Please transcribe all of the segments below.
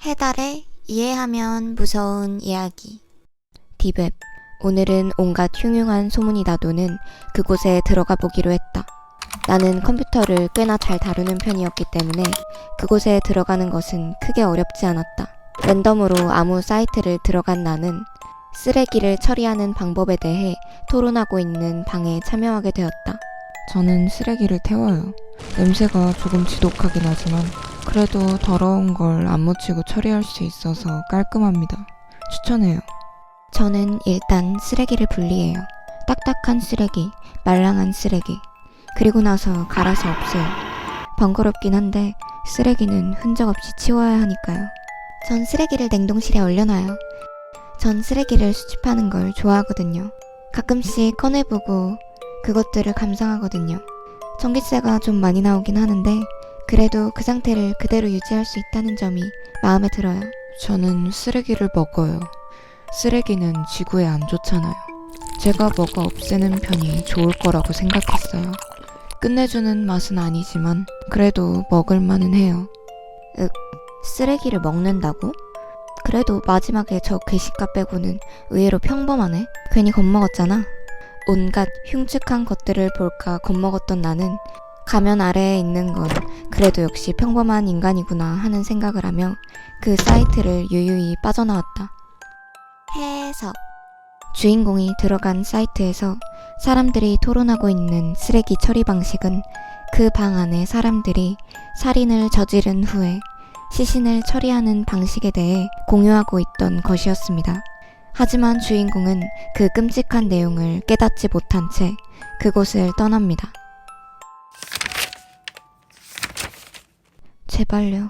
해달의 이해하면 무서운 이야기. 디웹. 오늘은 온갖 흉흉한 소문이 나도는 그곳에 들어가 보기로 했다. 나는 컴퓨터를 꽤나 잘 다루는 편이었기 때문에 그곳에 들어가는 것은 크게 어렵지 않았다. 랜덤으로 아무 사이트를 들어간 나는 쓰레기를 처리하는 방법에 대해 토론하고 있는 방에 참여하게 되었다. 저는 쓰레기를 태워요. 냄새가 조금 지독하긴 하지만 그래도 더러운 걸 안 묻히고 처리할 수 있어서 깔끔합니다. 추천해요. 저는 일단 쓰레기를 분리해요. 딱딱한 쓰레기, 말랑한 쓰레기. 그리고 나서 갈아서 없애요. 번거롭긴 한데 쓰레기는 흔적 없이 치워야 하니까요. 전 쓰레기를 냉동실에 얼려놔요. 전 쓰레기를 수집하는 걸 좋아하거든요. 가끔씩 꺼내보고 그것들을 감상하거든요. 전기세가 좀 많이 나오긴 하는데 그래도 그 상태를 그대로 유지할 수 있다는 점이 마음에 들어요. 저는 쓰레기를 먹어요. 쓰레기는 지구에 안 좋잖아요. 제가 먹어 없애는 편이 좋을 거라고 생각했어요. 끝내주는 맛은 아니지만 그래도 먹을만은 해요. 쓰레기를 먹는다고? 그래도 마지막에 저 괴식가 빼고는 의외로 평범하네. 괜히 겁먹었잖아. 온갖 흉측한 것들을 볼까 겁먹었던 나는 가면 아래에 있는 건 그래도 역시 평범한 인간이구나 하는 생각을 하며 그 사이트를 유유히 빠져나왔다. 해석. 주인공이 들어간 사이트에서 사람들이 토론하고 있는 쓰레기 처리 방식은 그 방 안에 사람들이 살인을 저지른 후에 시신을 처리하는 방식에 대해 공유하고 있던 것이었습니다. 하지만 주인공은 그 끔찍한 내용을 깨닫지 못한 채 그곳을 떠납니다. 제발요.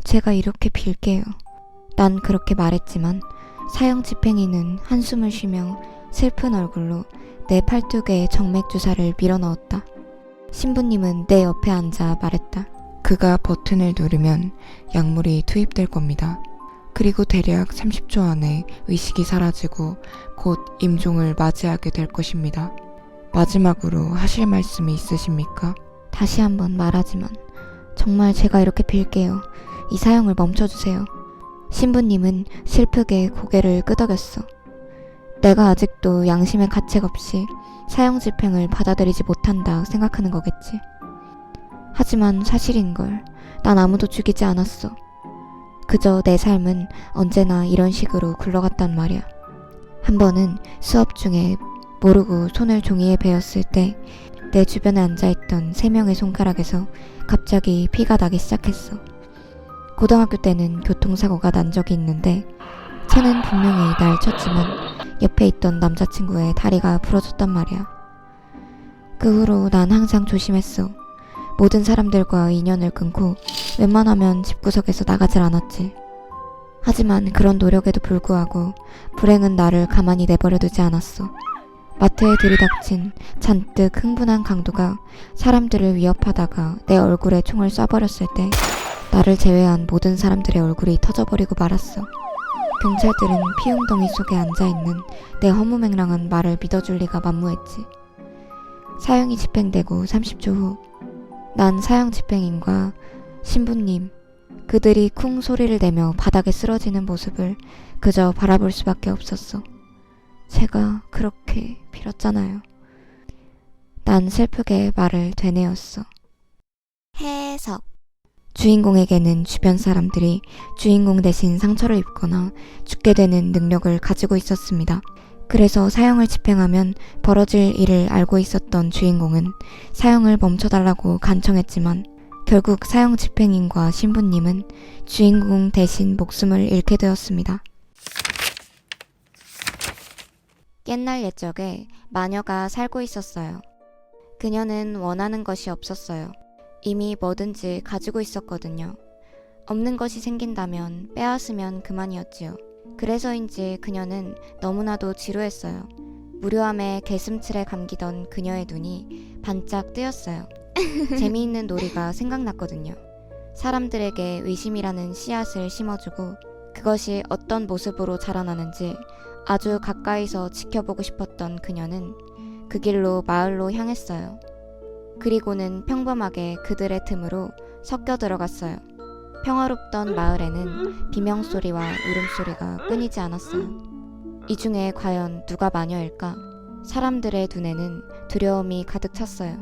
제가 이렇게 빌게요. 난 그렇게 말했지만 사형 집행이는 한숨을 쉬며 슬픈 얼굴로 내 팔뚝에 정맥 주사를 밀어넣었다. 신부님은 내 옆에 앉아 말했다. 그가 버튼을 누르면 약물이 투입될 겁니다. 그리고 대략 30초 안에 의식이 사라지고 곧 임종을 맞이하게 될 것입니다. 마지막으로 하실 말씀이 있으십니까? 다시 한번 말하지만 정말 제가 이렇게 빌게요. 이 사형을 멈춰주세요. 신부님은 슬프게 고개를 끄덕였어. 내가 아직도 양심의 가책 없이 사형 집행을 받아들이지 못한다 생각하는 거겠지. 하지만 사실인걸. 난 아무도 죽이지 않았어. 그저 내 삶은 언제나 이런 식으로 굴러갔단 말이야. 한 번은 수업 중에 모르고 손을 종이에 베었을 때 내 주변에 앉아있던 3명의 손가락에서 갑자기 피가 나기 시작했어. 고등학교 때는 교통사고가 난 적이 있는데 차는 분명히 날 쳤지만 옆에 있던 남자친구의 다리가 부러졌단 말이야. 그 후로 난 항상 조심했어. 모든 사람들과 인연을 끊고 웬만하면 집구석에서 나가질 않았지. 하지만 그런 노력에도 불구하고 불행은 나를 가만히 내버려두지 않았어. 마트에 들이닥친 잔뜩 흥분한 강도가 사람들을 위협하다가 내 얼굴에 총을 쏴버렸을 때 나를 제외한 모든 사람들의 얼굴이 터져버리고 말았어. 경찰들은 피웅덩이 속에 앉아있는 내 허무맹랑한 말을 믿어줄 리가 만무했지. 사형이 집행되고 30초 후 난 사형 집행인과 신부님, 그들이 쿵 소리를 내며 바닥에 쓰러지는 모습을 그저 바라볼 수밖에 없었어. 제가 그렇게 빌었잖아요. 난 슬프게 말을 되뇌었어. 해석. 주인공에게는 주변 사람들이 주인공 대신 상처를 입거나 죽게 되는 능력을 가지고 있었습니다. 그래서 사형을 집행하면 벌어질 일을 알고 있었던 주인공은 사형을 멈춰달라고 간청했지만 결국 사형 집행인과 신부님은 주인공 대신 목숨을 잃게 되었습니다. 옛날 옛적에 마녀가 살고 있었어요. 그녀는 원하는 것이 없었어요. 이미 뭐든지 가지고 있었거든요. 없는 것이 생긴다면 빼앗으면 그만이었지요. 그래서인지 그녀는 너무나도 지루했어요. 무료함에 개슴츠레 감기던 그녀의 눈이 반짝 뜨였어요. 재미있는 놀이가 생각났거든요. 사람들에게 의심이라는 씨앗을 심어주고 그것이 어떤 모습으로 자라나는지 아주 가까이서 지켜보고 싶었던 그녀는 그 길로 마을로 향했어요. 그리고는 평범하게 그들의 틈으로 섞여 들어갔어요. 평화롭던 마을에는 비명소리와 울음소리가 끊이지 않았어요. 이 중에 과연 누가 마녀일까? 사람들의 눈에는 두려움이 가득 찼어요.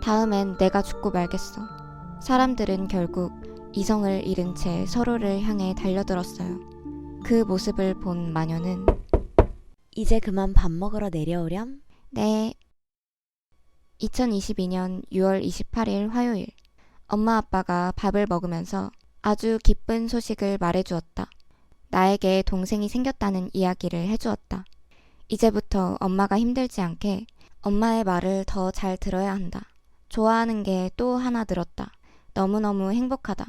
다음엔 내가 죽고 말겠어. 사람들은 결국 이성을 잃은 채 서로를 향해 달려들었어요. 그 모습을 본 마녀는 이제 그만 밥 먹으러 내려오렴? 네. 2022년 6월 28일 화요일, 엄마 아빠가 밥을 먹으면서 아주 기쁜 소식을 말해주었다. 나에게 동생이 생겼다는 이야기를 해주었다. 이제부터 엄마가 힘들지 않게 엄마의 말을 더 잘 들어야 한다. 좋아하는 게 또 하나 늘었다. 너무너무 행복하다.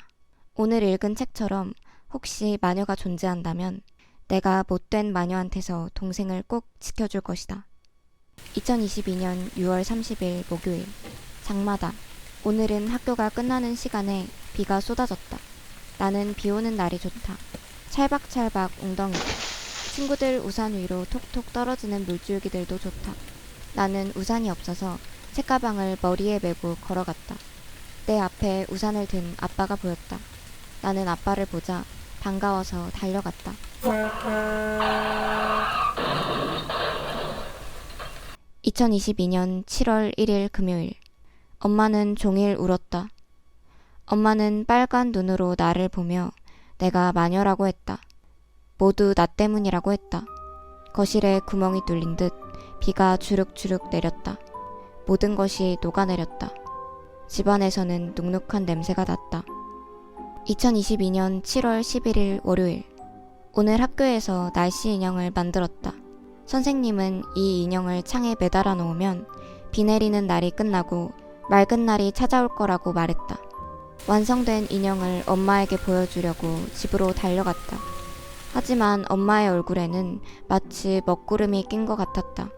오늘 읽은 책처럼 혹시 마녀가 존재한다면 내가 못된 마녀한테서 동생을 꼭 지켜줄 것이다. 2022년 6월 30일 목요일, 장마다. 오늘은 학교가 끝나는 시간에 비가 쏟아졌다. 나는 비 오는 날이 좋다. 찰박찰박 웅덩이들. 친구들 우산 위로 톡톡 떨어지는 물줄기들도 좋다. 나는 우산이 없어서 책가방을 머리에 메고 걸어갔다. 내 앞에 우산을 든 아빠가 보였다. 나는 아빠를 보자 반가워서 달려갔다. 2022년 7월 1일 금요일. 엄마는 종일 울었다. 엄마는 빨간 눈으로 나를 보며 내가 마녀라고 했다. 모두 나 때문이라고 했다. 거실에 구멍이 뚫린 듯 비가 주룩주룩 내렸다. 모든 것이 녹아내렸다. 집안에서는 눅눅한 냄새가 났다. 2022년 7월 11일 월요일. 오늘 학교에서 날씨 인형을 만들었다. 선생님은 이 인형을 창에 매달아 놓으면 비 내리는 날이 끝나고 맑은 날이 찾아올 거라고 말했다. 완성된 인형을 엄마에게 보여주려고 집으로 달려갔다. 하지만 엄마의 얼굴에는 마치 먹구름이 낀 것 같았다.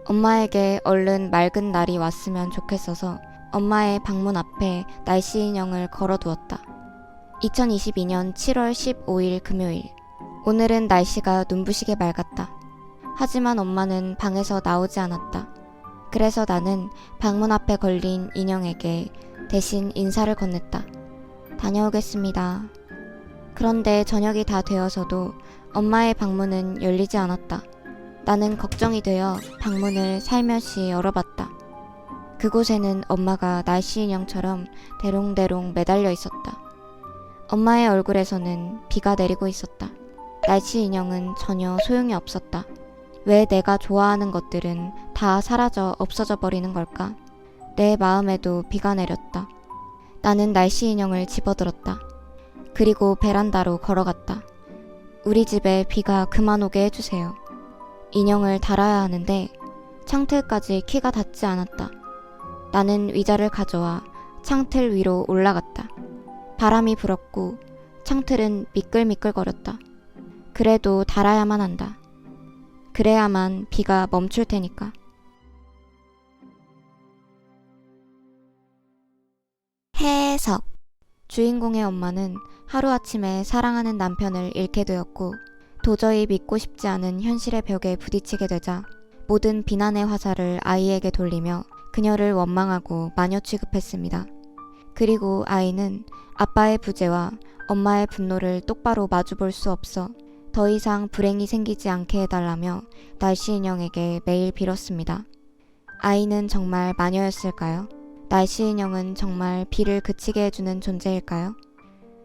엄마에게 얼른 맑은 날이 왔으면 좋겠어서 엄마의 방문 앞에 날씨 인형을 걸어두었다. 2022년 7월 15일 금요일. 오늘은 날씨가 눈부시게 맑았다. 하지만 엄마는 방에서 나오지 않았다. 그래서 나는 방문 앞에 걸린 인형에게 대신 인사를 건넸다. 다녀오겠습니다. 그런데 저녁이 다 되어서도 엄마의 방문은 열리지 않았다. 나는 걱정이 되어 방문을 살며시 열어봤다. 그곳에는 엄마가 날씨 인형처럼 대롱대롱 매달려 있었다. 엄마의 얼굴에서는 비가 내리고 있었다. 날씨 인형은 전혀 소용이 없었다. 왜 내가 좋아하는 것들은 다 사라져 없어져 버리는 걸까? 내 마음에도 비가 내렸다. 나는 날씨 인형을 집어들었다. 그리고 베란다로 걸어갔다. 우리 집에 비가 그만 오게 해주세요. 인형을 달아야 하는데 창틀까지 키가 닿지 않았다. 나는 의자를 가져와 창틀 위로 올라갔다. 바람이 불었고 창틀은 미끌미끌거렸다. 그래도 달아야만 한다. 그래야만 비가 멈출 테니까. 해석. 주인공의 엄마는 하루아침에 사랑하는 남편을 잃게 되었고 도저히 믿고 싶지 않은 현실의 벽에 부딪히게 되자 모든 비난의 화살을 아이에게 돌리며 그녀를 원망하고 마녀 취급했습니다. 그리고 아이는 아빠의 부재와 엄마의 분노를 똑바로 마주볼 수 없어 더 이상 불행이 생기지 않게 해달라며 날씨 인형에게 매일 빌었습니다. 아이는 정말 마녀였을까요? 날씨 인형은 정말 비를 그치게 해주는 존재일까요?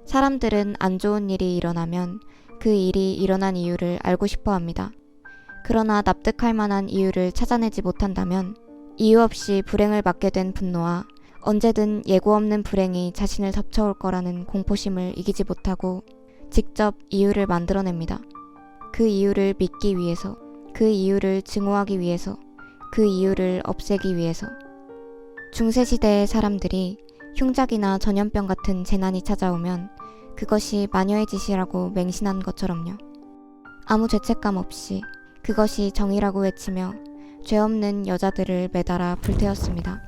사람들은 안 좋은 일이 일어나면 그 일이 일어난 이유를 알고 싶어 합니다. 그러나 납득할 만한 이유를 찾아내지 못한다면 이유 없이 불행을 맞게 된 분노와 언제든 예고 없는 불행이 자신을 덮쳐올 거라는 공포심을 이기지 못하고 직접 이유를 만들어냅니다. 그 이유를 믿기 위해서, 그 이유를 증오하기 위해서, 그 이유를 없애기 위해서. 중세시대의 사람들이 흉작이나 전염병 같은 재난이 찾아오면 그것이 마녀의 짓이라고 맹신한 것처럼요. 아무 죄책감 없이 그것이 정의라고 외치며 죄 없는 여자들을 매달아 불태웠습니다.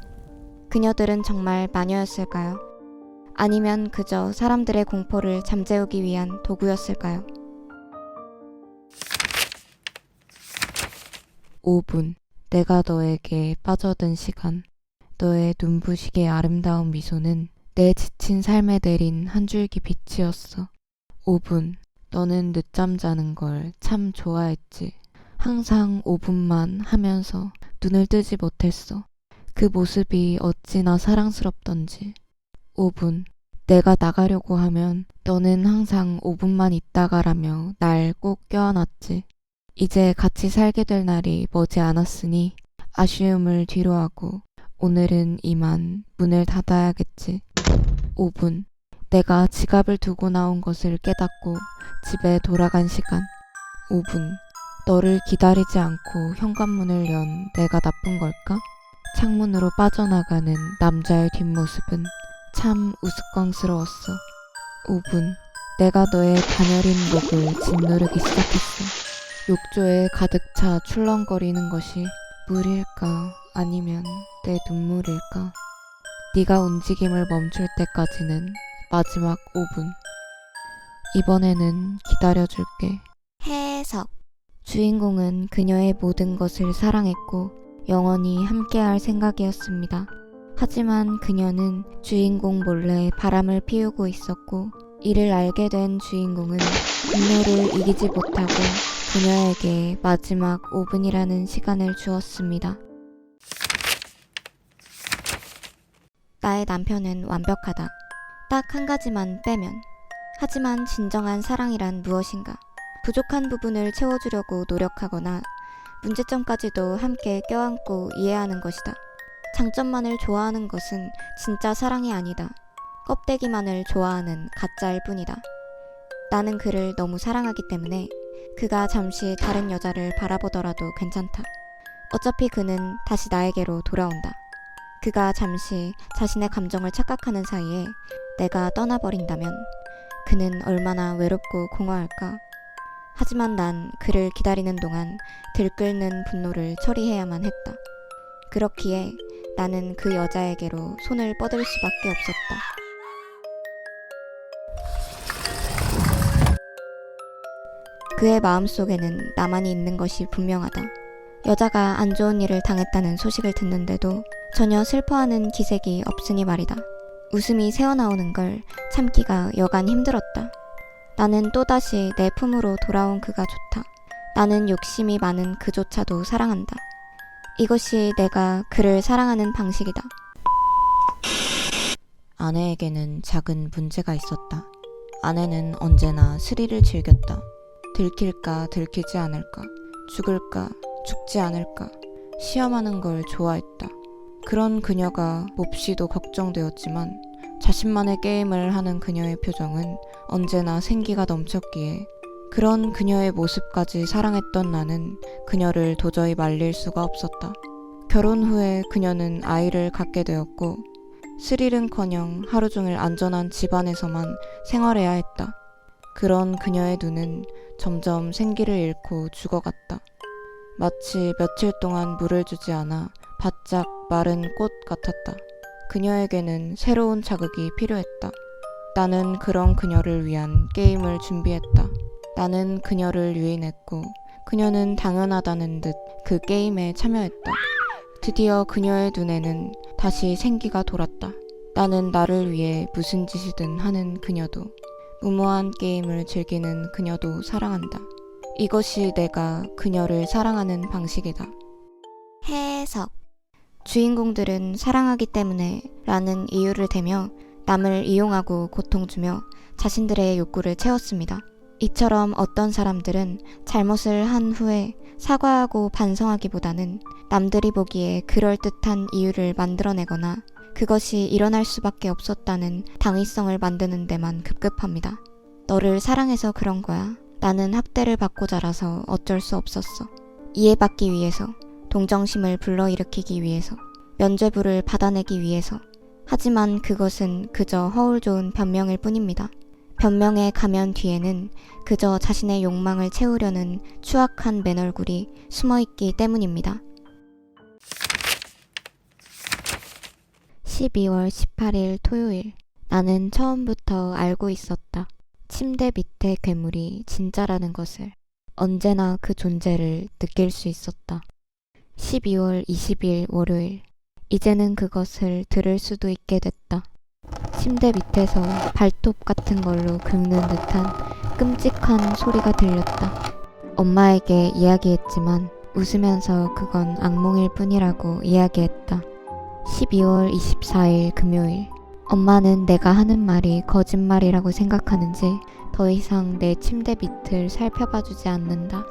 그녀들은 정말 마녀였을까요? 아니면 그저 사람들의 공포를 잠재우기 위한 도구였을까요? 5분. 내가 너에게 빠져든 시간. 너의 눈부시게 아름다운 미소는 내 지친 삶에 내린 한 줄기 빛이었어. 5분. 너는 늦잠 자는 걸 참 좋아했지. 항상 5분만 하면서 눈을 뜨지 못했어. 그 모습이 어찌나 사랑스럽던지. 5분. 내가 나가려고 하면 너는 항상 5분만 있다가라며 날 꼭 껴안았지. 이제 같이 살게 될 날이 머지 않았으니 아쉬움을 뒤로하고 오늘은 이만 문을 닫아야겠지. 5분. 내가 지갑을 두고 나온 것을 깨닫고 집에 돌아간 시간. 5분. 너를 기다리지 않고 현관문을 연 내가 나쁜 걸까? 창문으로 빠져나가는 남자의 뒷모습은 참 우스꽝스러웠어. 5분. 내가 너의 가녀린 목을 짓누르기 시작했어. 욕조에 가득 차 출렁거리는 것이 물일까 아니면 내 눈물일까? 네가 움직임을 멈출 때까지는 마지막 5분. 이번에는 기다려줄게. 해석. 주인공은 그녀의 모든 것을 사랑했고 영원히 함께할 생각이었습니다. 하지만 그녀는 주인공 몰래 바람을 피우고 있었고 이를 알게 된 주인공은 분노를 이기지 못하고 그녀에게 마지막 5분이라는 시간을 주었습니다. 나의 남편은 완벽하다. 딱 한 가지만 빼면. 하지만 진정한 사랑이란 무엇인가? 부족한 부분을 채워주려고 노력하거나 문제점까지도 함께 껴안고 이해하는 것이다. 장점만을 좋아하는 것은 진짜 사랑이 아니다. 껍데기만을 좋아하는 가짜일 뿐이다. 나는 그를 너무 사랑하기 때문에 그가 잠시 다른 여자를 바라보더라도 괜찮다. 어차피 그는 다시 나에게로 돌아온다. 그가 잠시 자신의 감정을 착각하는 사이에 내가 떠나버린다면 그는 얼마나 외롭고 공허할까? 하지만 난 그를 기다리는 동안 들끓는 분노를 처리해야만 했다. 그렇기에 나는 그 여자에게로 손을 뻗을 수밖에 없었다. 그의 마음속에는 나만이 있는 것이 분명하다. 여자가 안 좋은 일을 당했다는 소식을 듣는데도 전혀 슬퍼하는 기색이 없으니 말이다. 웃음이 새어나오는 걸 참기가 여간 힘들었다. 나는 또다시 내 품으로 돌아온 그가 좋다. 나는 욕심이 많은 그조차도 사랑한다. 이것이 내가 그를 사랑하는 방식이다. 아내에게는 작은 문제가 있었다. 아내는 언제나 스릴을 즐겼다. 들킬까 들키지 않을까, 죽을까 죽지 않을까 시험하는 걸 좋아했다. 그런 그녀가 몹시도 걱정되었지만 자신만의 게임을 하는 그녀의 표정은 언제나 생기가 넘쳤기에 그런 그녀의 모습까지 사랑했던 나는 그녀를 도저히 말릴 수가 없었다. 결혼 후에 그녀는 아이를 갖게 되었고 스릴은커녕 하루 종일 안전한 집안에서만 생활해야 했다. 그런 그녀의 눈은 점점 생기를 잃고 죽어갔다. 마치 며칠 동안 물을 주지 않아 바짝 마른 꽃 같았다. 그녀에게는 새로운 자극이 필요했다. 나는 그런 그녀를 위한 게임을 준비했다. 나는 그녀를 유인했고 그녀는 당연하다는 듯 그 게임에 참여했다. 드디어 그녀의 눈에는 다시 생기가 돌았다. 나는 나를 위해 무슨 짓이든 하는 그녀도, 무모한 게임을 즐기는 그녀도 사랑한다. 이것이 내가 그녀를 사랑하는 방식이다. 해석. 주인공들은 사랑하기 때문에 라는 이유를 대며 남을 이용하고 고통주며 자신들의 욕구를 채웠습니다. 이처럼 어떤 사람들은 잘못을 한 후에 사과하고 반성하기보다는 남들이 보기에 그럴듯한 이유를 만들어내거나 그것이 일어날 수밖에 없었다는 당위성을 만드는 데만 급급합니다. 너를 사랑해서 그런 거야. 나는 학대를 받고 자라서 어쩔 수 없었어. 이해받기 위해서, 동정심을 불러일으키기 위해서, 면죄부를 받아내기 위해서. 하지만 그것은 그저 허울 좋은 변명일 뿐입니다. 변명의 가면 뒤에는 그저 자신의 욕망을 채우려는 추악한 맨얼굴이 숨어있기 때문입니다. 12월 18일 토요일. 나는 처음부터 알고 있었다. 침대 밑의 괴물이 진짜라는 것을. 언제나 그 존재를 느낄 수 있었다. 12월 20일 월요일. 이제는 그것을 들을 수도 있게 됐다. 침대 밑에서 발톱 같은 걸로 긁는 듯한 끔찍한 소리가 들렸다. 엄마에게 이야기했지만 웃으면서 그건 악몽일 뿐이라고 이야기했다. 12월 24일 금요일. 엄마는 내가 하는 말이 거짓말이라고 생각하는지 더 이상 내 침대 밑을 살펴봐주지 않는다.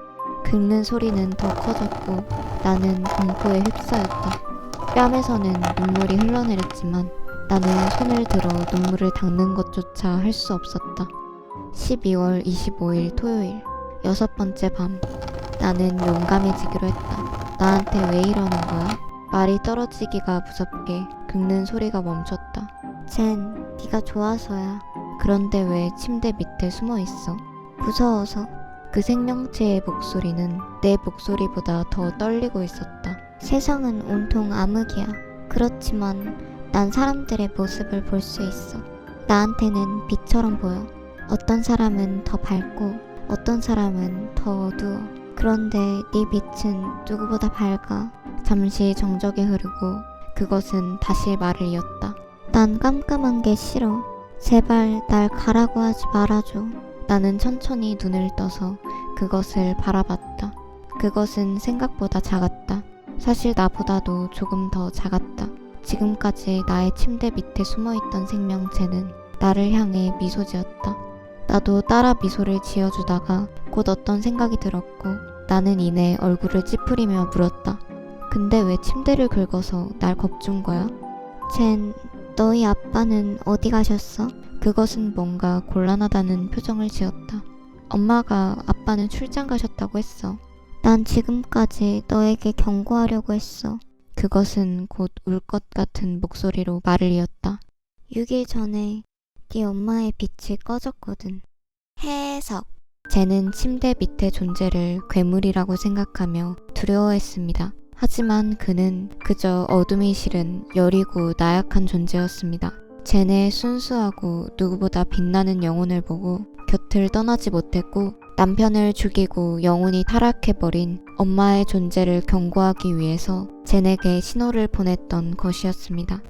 긁는 소리는 더 커졌고 나는 공포에 휩싸였다. 뺨에서는 눈물이 흘러내렸지만 나는 손을 들어 눈물을 닦는 것조차 할 수 없었다. 12월 25일 토요일. 6번째 밤. 나는 용감해지기로 했다. 나한테 왜 이러는 거야? 말이 떨어지기가 무섭게 긁는 소리가 멈췄다. 쟨 네가 좋아서야. 그런데 왜 침대 밑에 숨어 있어? 무서워서. 그 생명체의 목소리는 내 목소리보다 더 떨리고 있었다. 세상은 온통 암흑이야. 그렇지만 난 사람들의 모습을 볼 수 있어. 나한테는 빛처럼 보여. 어떤 사람은 더 밝고 어떤 사람은 더 어두워. 그런데 네 빛은 누구보다 밝아. 잠시 정적이 흐르고 그것은 다시 말을 이었다. 난 깜깜한 게 싫어. 제발 날 가라고 하지 말아줘. 나는 천천히 눈을 떠서 그것을 바라봤다. 그것은 생각보다 작았다. 사실 나보다도 조금 더 작았다. 지금까지 나의 침대 밑에 숨어있던 생명체는 나를 향해 미소 지었다. 나도 따라 미소를 지어주다가 곧 어떤 생각이 들었고 나는 이내 얼굴을 찌푸리며 물었다. 근데 왜 침대를 긁어서 날 겁준 거야? 쟨 너희 아빠는 어디 가셨어? 그것은 뭔가 곤란하다는 표정을 지었다. 엄마가 아빠는 출장 가셨다고 했어. 난 지금까지 너에게 경고하려고 했어. 그것은 곧 울 것 같은 목소리로 말을 이었다. 6일 전에 네 엄마의 빛이 꺼졌거든. 해석. 쟤는 침대 밑의 존재를 괴물이라고 생각하며 두려워했습니다. 하지만 그는 그저 어둠이 싫은 여리고 나약한 존재였습니다. 쟤네 순수하고 누구보다 빛나는 영혼을 보고 곁을 떠나지 못했고 남편을 죽이고 영혼이 타락해버린 엄마의 존재를 경고하기 위해서 쟤네게 신호를 보냈던 것이었습니다.